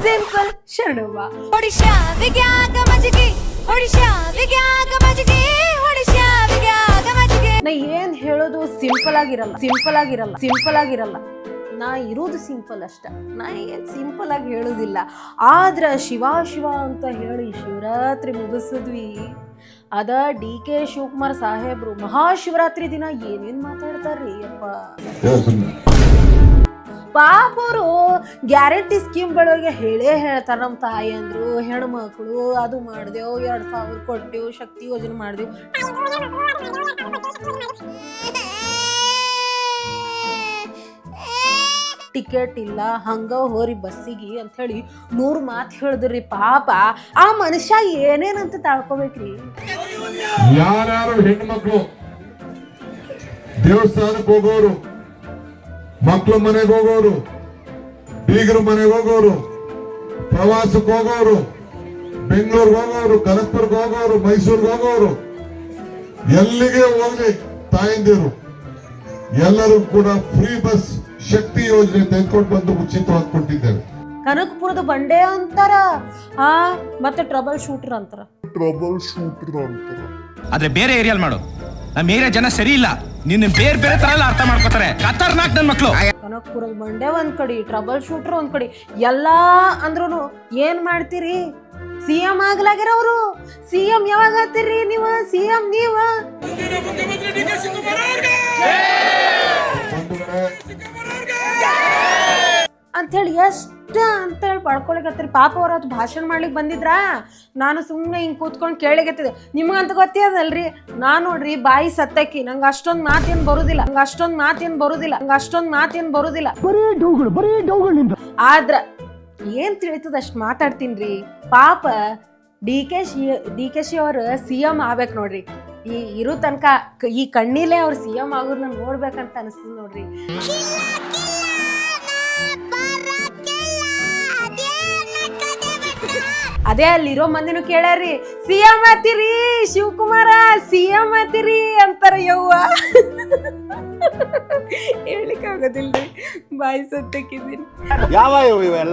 Simple ಶರಣವ್ವ. Odisha ವಿಗ್ಯಾಗ ಮಜ್ಜಿಗೆ ಒಡಿಶಾ ವಿಗ್ಯಾಗ ಮಜ್ಜಿಗೆ ಒಡಿಶಾ ವಿಗ್ಯಾಗ ಮಜ್ಜಿಗೆ. ನಾ ಏನ್ ಹೇಳೋದು ಸಿಂಪಲ್ ಆಗಿರಲ್ಲ. ನಾ ಇರೋದು ಸಿಂಪಲ್ ಅಷ್ಟ. ನಾ ಏನ್ ಸಿಂಪಲ್ ಆಗಿ ಹೇಳೋದಿಲ್ಲ. ಆದ್ರ ಶಿವ ಅಂತ ಹೇಳಿ ಶಿವರಾತ್ರಿ ಮುಗಿಸಿದ್ವಿ. ಅದ DK ಶಿವಕುಮಾರ್ ಸಾಹೇಬ್ರು ಮಹಾಶಿವರಾತ್ರಿ ದಿನ ಏನೇನ್ ಮಾತಾಡ್ತಾರ್ರಿ ಅಪ್ಪ. ಪಾಪ ಅವರು ಗ್ಯಾರಂಟಿ ಸ್ಕೀಮ್ ಗಳಿಗೆ ಹೇಳ್ತಾರ. ನಮ್ಮ ತಾಯಿ ಅಂದ್ರು ಹೆಣ್ಮಕ್ಳು ಅದು ಮಾಡ್ದೇವು, 2000 ಕೊಟ್ಟೆವು, ಶಕ್ತಿ ಯೋಜನೆ ಮಾಡ್ದೇವು, ಟಿಕೆಟ್ ಇಲ್ಲ, ಹಂಗ ಹೋರಿ ಬಸ್ಸಿಗೆ ಅಂತ ಹೇಳಿ 100 ಮಾತು ಹೇಳಿದ್ರಿ. ಪಾಪ ಆ ಮನುಷ್ಯ ಏನೇನಂತ ತಾಳ್ಕೋಬೇಕ್ರಿ. ಯಾರ್ಯಾರು ಹೆಣ್ಮಕ್ಳು ದೇವಸ್ಥಾನಕ್ಕೆ ಹೋಗೋರು, ಮಕ್ಳು ಮನೆಗೆ ಹೋಗೋರು, ಬೀಗರ ಮನೆಗೆ ಹೋಗೋರು, ಪ್ರವಾಸಕ್ಕೆ ಹೋಗೋರು, ಬೆಂಗಳೂರಿಗೆ ಹೋಗೋರು, ಕನಕಪುರ್ಗೆ ಹೋಗೋರು, ಮೈಸೂರಿಗೆ ಹೋಗೋರು, ಎಲ್ಲಿಗೆ ಹೋಗ್ಲಿ ತಾಯಿಂದಿರು ಎಲ್ಲರೂ ಕೂಡ ಫ್ರೀ ಬಸ್ ಶಕ್ತಿ ಯೋಜನೆ ತೆಗೆದುಕೊಂಡು ಬಂದು ಉಚಿತವಾಗಿ ಕೊಟ್ಟಿದ್ದೇವೆ. ಕನಕಪುರದ ಬಂಡೆ ಅಂತಾರ, ಮತ್ತೆ ಟ್ರಬಲ್ ಶೂಟರ್ ಅಂತಾರ. ಆದ್ರೆ ಬೇರೆ ಏರಿಯಾಲ್ ಮಾಡು. ನಮ್ಮ ಏರಿಯಾ ಜನ ಸರಿ ಇಲ್ಲ. ನಿನ್ನ ಬೇರೆ ತರ ಎಲ್ಲ ಅರ್ಥ ಮಾಡ್ಕೋತಾರೆ. ಖತರ್ನಾಕ್ ನನ್ ಮಕ್ಳು. ಕನಕಪುರದ ಬಂಡೆ ಒಂದ್ ಕಡೆ, ಟ್ರಬಲ್ ಶೂಟರ್ ಒಂದ್ ಕಡೆ, ಎಲ್ಲಾ ಅಂದ್ರೂ ಏನ್ ಮಾಡ್ತೀರಿ? CM ಆಗ್ಲಾಗ್ಯಾರ ಅವರು. CM ಯಾವಾಗ ಆಗ್ತೀರಿ ನೀವು? CM ನೀವ ಅಂತೇಳಿ ಅಂತೇಳಿ ಪಡ್ಕೊಳಕತ್ತೀರಿ. ಪಾಪ ಅವ್ರ ಅದು ಭಾಷಣ ಮಾಡ್ಲಿಕ್ಕೆ ಬಂದಿದ್ರ. ನಾನು ಸುಮ್ಮನೆ ಹಿಂಗೆ ಕೂತ್ಕೊಂಡು ಕೇಳಿಗತ್ತಿದೆ. ನಿಮ್ಗಂತ ಗೊತ್ತೇದಲ್ರಿ, ನಾನು ನೋಡ್ರಿ ಬಾಯಿ ಸತ್ತಕ್ಕಿ. ನಂಗೆ ಅಷ್ಟೊಂದು ಮಾತೇನು ಬರುದಿಲ್ಲ. ಆದ್ರ ಏನ್ ತಿಳಿತದ ಅಷ್ಟು ಮಾತಾಡ್ತೀನ್ರಿ. ಪಾಪ DK ಅವ್ರ CM ಆಗ್ಬೇಕು ನೋಡ್ರಿ. ಈ ಇರೋ ತನಕ ಈ ಕಣ್ಣಿಲೆ ಅವ್ರ CM ಆಗೋದನ್ನ ನೋಡ್ಬೇಕಂತ ಅನಿಸ್ತದ ನೋಡ್ರಿ. ಅದೇ ಅಲ್ಲಿರೋ ಮಂದಿನೂ ಕೇಳ್ಯಾರಿ, CM ಆತಿರಿ ಶಿವಕುಮಾರ, CM ಆತಿರಿ ಅಂತಾರ. ಯವ್ವ ಹೇಳಿಕ್ ಆಗೋದಿಲ್ರಿ, ಬಾಯಿ ಸತ್ತಕ್ಕಿದ್ದೀನಿ. ಯಾವ ಇವೆಲ್ಲ